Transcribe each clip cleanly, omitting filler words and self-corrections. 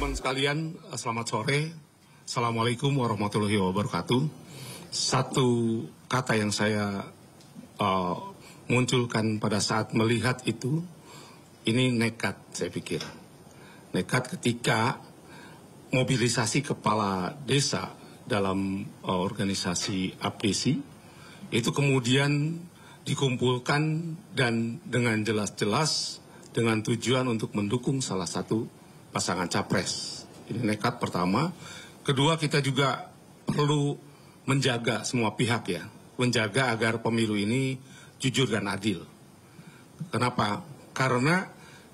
teman-teman sekalian, selamat sore. Assalamualaikum warahmatullahi wabarakatuh. Satu kata yang saya munculkan pada saat melihat itu, ini nekat saya pikir. Nekat ketika mobilisasi kepala desa dalam organisasi APDESI itu kemudian dikumpulkan dan dengan jelas-jelas dengan tujuan untuk mendukung salah satu pasangan capres. Ini nekat pertama. Kedua, kita juga perlu menjaga semua pihak ya, menjaga agar pemilu ini jujur dan adil. Kenapa? Karena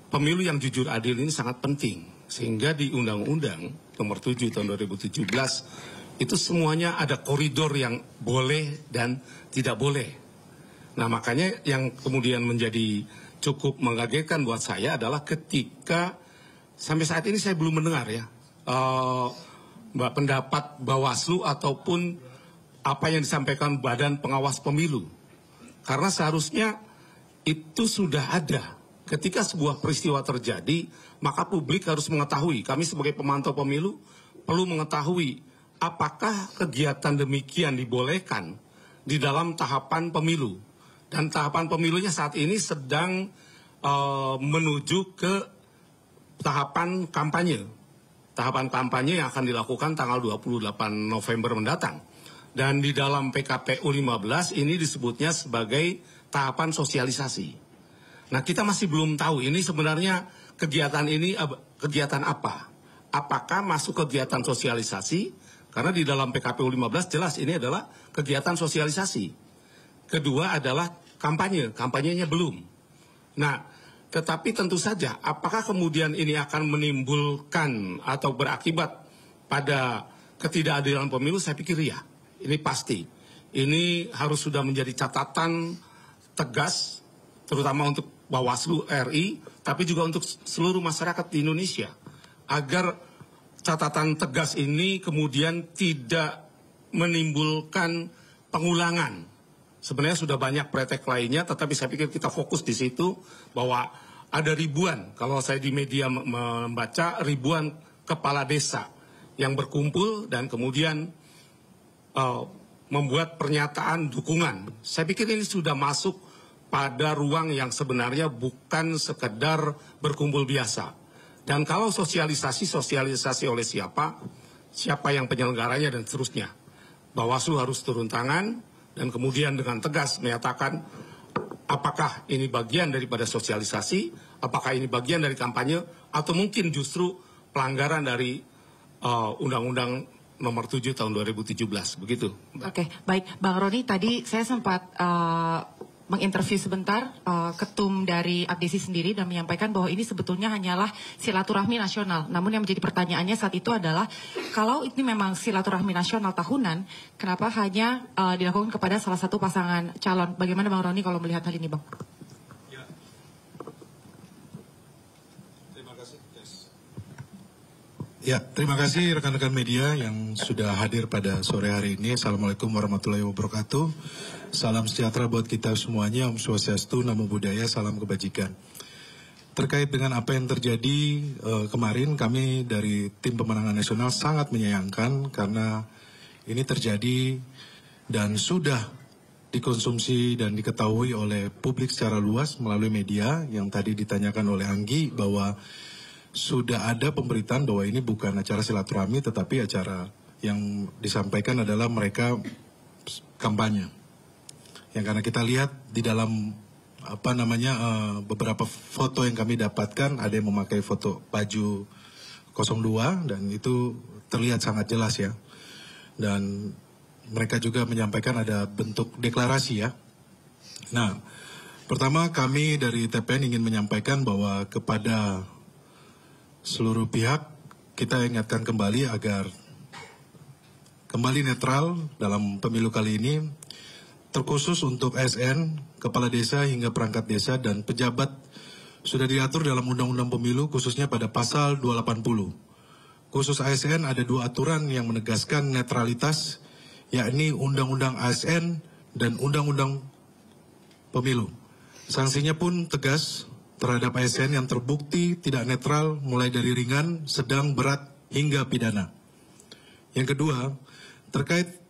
pemilu yang jujur adil ini sangat penting. Sehingga di Undang-Undang Nomor 7 Tahun 2017 itu semuanya ada koridor yang boleh dan tidak boleh. Nah, makanya yang kemudian menjadi cukup mengagetkan buat saya adalah ketika sampai saat ini saya belum mendengar ya pendapat Bawaslu ataupun apa yang disampaikan Badan Pengawas Pemilu. Karena seharusnya itu sudah ada. Ketika sebuah peristiwa terjadi, maka publik harus mengetahui. Kami sebagai pemantau pemilu perlu mengetahui apakah kegiatan demikian dibolehkan di dalam tahapan pemilu. Dan tahapan pemilunya saat ini sedang menuju ke tahapan kampanye. Tahapan kampanye yang akan dilakukan tanggal 28 November mendatang. Dan di dalam PKPU 15 ini disebutnya sebagai tahapan sosialisasi. Nah, kita masih belum tahu ini sebenarnya kegiatan ini kegiatan apa. Apakah masuk kegiatan sosialisasi? Karena di dalam PKPU 15 jelas ini adalah kegiatan sosialisasi. Kedua adalah kampanye, kampanyenya belum. Nah, tetapi tentu saja apakah kemudian ini akan menimbulkan atau berakibat pada ketidakadilan pemilu? Saya pikir ya, ini pasti. Ini harus sudah menjadi catatan tegas, terutama untuk Bawaslu RI, tapi juga untuk seluruh masyarakat di Indonesia. Agar catatan tegas ini kemudian tidak menimbulkan pengulangan. Sebenarnya sudah banyak pretek lainnya, tetapi saya pikir kita fokus di situ bahwa ada ribuan, kalau saya di media membaca ribuan kepala desa yang berkumpul dan kemudian membuat pernyataan dukungan. Saya pikir ini sudah masuk pada ruang yang sebenarnya bukan sekedar berkumpul biasa. Dan kalau sosialisasi oleh siapa yang penyelenggaranya dan seterusnya. Bawaslu harus turun tangan dan kemudian dengan tegas menyatakan apakah ini bagian daripada sosialisasi, apakah ini bagian dari kampanye, atau mungkin justru pelanggaran dari Undang-Undang Nomor 7 Tahun 2017, begitu. Oke, baik. Bang Roni, tadi saya sempat menginterview sebentar ketum dari APDESI sendiri dan menyampaikan bahwa ini sebetulnya hanyalah silaturahmi nasional. Namun yang menjadi pertanyaannya saat itu adalah kalau ini memang silaturahmi nasional tahunan, kenapa hanya dilakukan kepada salah satu pasangan calon? Bagaimana Bang Roni kalau melihat hal ini, Bang? Ya. Terima kasih. Ya, terima kasih rekan-rekan media yang sudah hadir pada sore hari ini. Assalamualaikum warahmatullahi wabarakatuh. Salam sejahtera buat kita semuanya, Om Swastiastu, Namo Buddhaya, salam kebajikan. Terkait dengan apa yang terjadi kemarin, kami dari tim pemenangan nasional sangat menyayangkan karena ini terjadi dan sudah dikonsumsi dan diketahui oleh publik secara luas melalui media yang tadi ditanyakan oleh Anggi bahwa sudah ada pemberitaan bahwa ini bukan acara silaturahmi tetapi acara yang disampaikan adalah mereka kampanye. Yang karena kita lihat di dalam beberapa foto yang kami dapatkan ada yang memakai foto baju 02 dan itu terlihat sangat jelas ya. Dan mereka juga menyampaikan ada bentuk deklarasi ya. Nah, pertama kami dari TPN ingin menyampaikan bahwa kepada seluruh pihak kita ingatkan kembali agar kembali netral dalam pemilu kali ini. Terkhusus untuk ASN, kepala desa hingga perangkat desa dan pejabat sudah diatur dalam Undang-Undang Pemilu khususnya pada pasal 280. Khusus ASN ada dua aturan yang menegaskan netralitas, yakni Undang-Undang ASN dan Undang-Undang Pemilu. Sanksinya pun tegas, terhadap ASN yang terbukti tidak netral mulai dari ringan, sedang, berat, hingga pidana. Yang kedua, terkait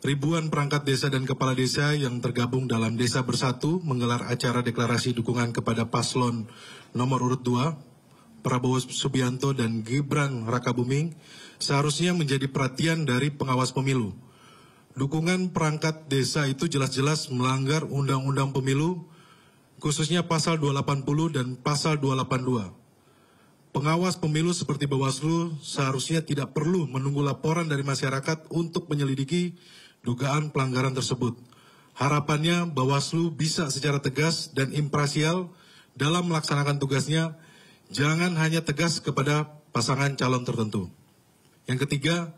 ribuan perangkat desa dan kepala desa yang tergabung dalam Desa Bersatu menggelar acara deklarasi dukungan kepada paslon nomor urut 2, Prabowo Subianto dan Gibran Rakabuming, seharusnya menjadi perhatian dari pengawas pemilu. Dukungan perangkat desa itu jelas-jelas melanggar Undang-Undang Pemilu, khususnya pasal 280 dan pasal 282. Pengawas pemilu seperti Bawaslu seharusnya tidak perlu menunggu laporan dari masyarakat untuk menyelidiki dugaan pelanggaran tersebut. Harapannya Bawaslu bisa secara tegas dan imparsial dalam melaksanakan tugasnya, jangan hanya tegas kepada pasangan calon tertentu. Yang ketiga,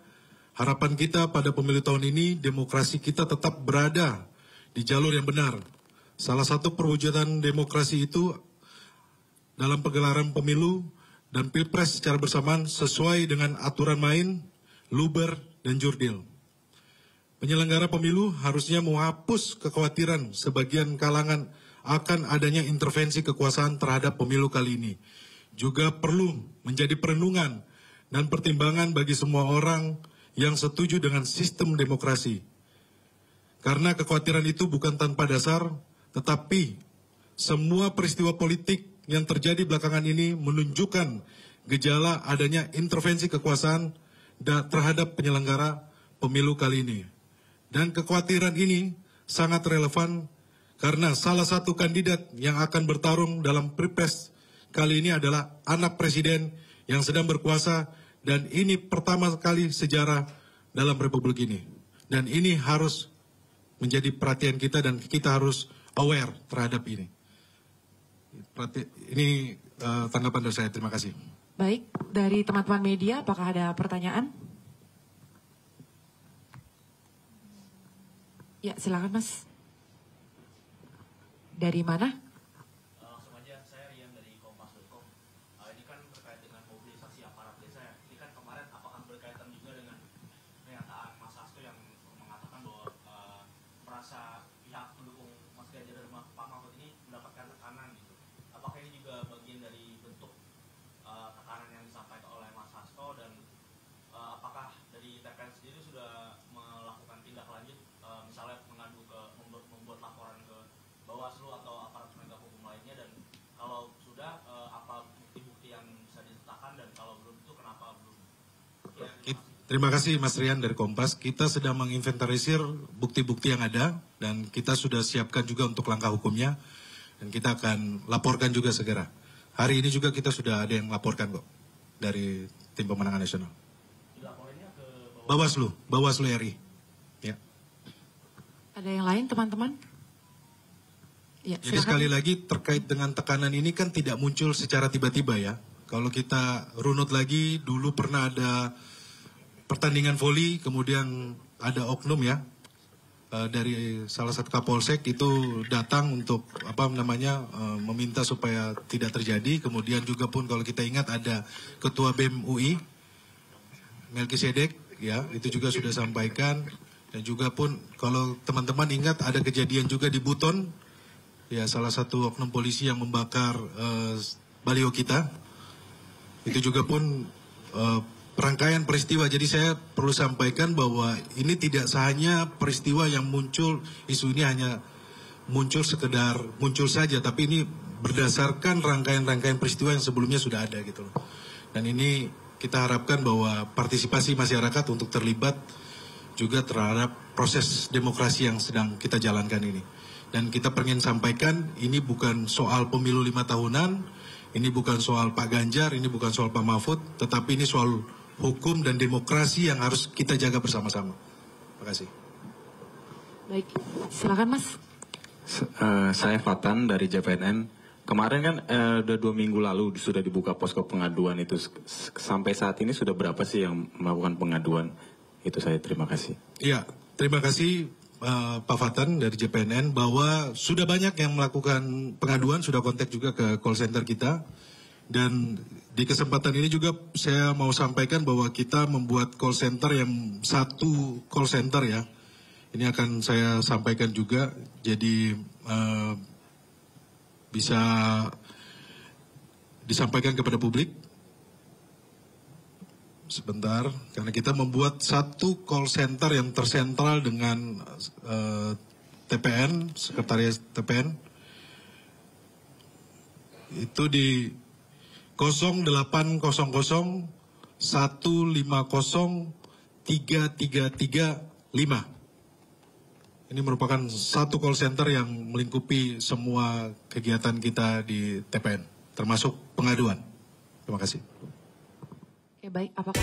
harapan kita pada pemilu tahun ini, demokrasi kita tetap berada di jalur yang benar. Salah satu perwujudan demokrasi itu dalam penggelaran pemilu dan pilpres secara bersamaan sesuai dengan aturan main, luber, dan jurdil. Penyelenggara pemilu harusnya menghapus kekhawatiran sebagian kalangan akan adanya intervensi kekuasaan terhadap pemilu kali ini. Juga perlu menjadi perenungan dan pertimbangan bagi semua orang yang setuju dengan sistem demokrasi. Karena kekhawatiran itu bukan tanpa dasar, tetapi semua peristiwa politik yang terjadi belakangan ini menunjukkan gejala adanya intervensi kekuasaan terhadap penyelenggara pemilu kali ini. Dan kekhawatiran ini sangat relevan karena salah satu kandidat yang akan bertarung dalam pilpres kali ini adalah anak presiden yang sedang berkuasa, dan ini pertama kali sejarah dalam republik ini. Dan ini harus menjadi perhatian kita dan kita harus aware terhadap ini. Ini tanggapan dari saya. Terima kasih. Baik, dari teman-teman media, apakah ada pertanyaan? Ya, silakan Mas. Dari mana? Langsung aja, saya Rian dari Kompas.com. Ini kan terkait dengan mobilisasi aparat desa ya. Ini kan kemarin apakah berkaitan juga dengan pernyataan Mas Hasto yang mengatakan bahwa merasa pihak pendukung Mas Ganjar dan Pak Mahfud ini mendapatkan tekanan gitu. Apakah ini juga bagian dari bentuk tekanan yang disampaikan oleh Mas Hasto, dan apakah dari TPN sendiri sudah melakukan tindak lanjut, misalnya mengadu ke membuat laporan ke Bawaslu atau aparat penegak hukum lainnya, dan kalau sudah apa bukti-bukti yang bisa ditetapkan, dan kalau belum itu kenapa belum? Ya, terima kasih Mas Rian dari Kompas. Kita sedang menginventarisir bukti-bukti yang ada dan kita sudah siapkan juga untuk langkah hukumnya, dan kita akan laporkan juga segera. Hari ini juga kita sudah ada yang laporkan kok dari tim pemenangan nasional. Dilaporinnya ke Bawaslu RI. Ya. Ada yang lain teman-teman? Ya, Jadi sekali lagi terkait dengan tekanan ini kan tidak muncul secara tiba-tiba ya. Kalau kita runut lagi, dulu pernah ada pertandingan voli, kemudian ada oknum ya dari salah satu Kapolsek itu datang untuk meminta supaya tidak terjadi. Kemudian juga pun kalau kita ingat ada Ketua BEM UI Melkisedek ya, itu juga sudah sampaikan. Dan juga pun kalau teman-teman ingat ada kejadian juga di Buton ya, salah satu oknum polisi yang membakar baliho kita. Itu juga pun rangkaian peristiwa. Jadi saya perlu sampaikan bahwa ini tidak hanya peristiwa yang muncul, isu ini hanya muncul sekedar muncul saja, tapi ini berdasarkan rangkaian-rangkaian peristiwa yang sebelumnya sudah ada gitu loh. Dan ini kita harapkan bahwa partisipasi masyarakat untuk terlibat juga terhadap proses demokrasi yang sedang kita jalankan ini. Dan kita pengen sampaikan ini bukan soal pemilu 5 tahunan, ini bukan soal Pak Ganjar, ini bukan soal Pak Mahfud, tetapi ini soal hukum dan demokrasi yang harus kita jaga bersama-sama. Terima kasih. Baik, silakan Mas. Saya Fatan dari JPNN. Kemarin kan udah 2 minggu lalu sudah dibuka posko pengaduan itu. Sampai saat ini sudah berapa sih yang melakukan pengaduan? Itu saya terima kasih. Iya, terima kasih Pak Fatan dari JPNN bahwa sudah banyak yang melakukan pengaduan, sudah kontak juga ke call center kita. Dan di kesempatan ini juga saya mau sampaikan bahwa kita membuat call center yang satu call center ya. Ini akan saya sampaikan juga, jadi bisa disampaikan kepada publik. Sebentar, karena kita membuat satu call center yang tersentral dengan TPN, Sekretariat TPN. Itu di 0800 150 3335. Ini merupakan satu call center yang melingkupi semua kegiatan kita di TPN, termasuk pengaduan. Terima kasih. Oke, baik. Apakah